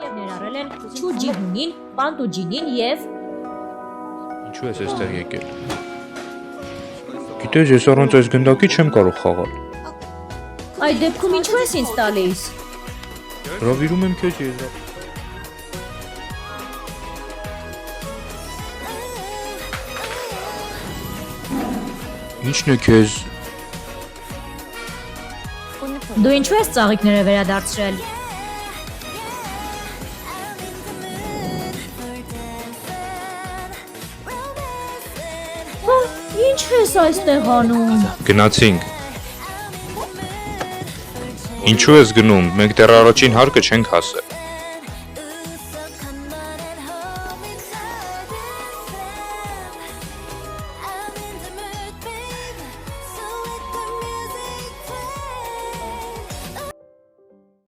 Եվ ներառել են Չուջիհունին, Պանտուջինին եւ Ինչու ես այստեղ եկել։ Գիտես, ես առանց այս գնդակի չեմ կարող խաղալ։ այդ դեպքում ինչու ես ինձ տալիս։ Հրավիրում եմ քեզ եզրափ։ Ինչն է քեզ։ Դու ինչու ես ծաղիկները վերադարձրել։ Ինչ ես այստեղ անում։ Գնացինք։ Ինչու ես գնում։ Մենք դեռ առաջին հարկը չենք հասել։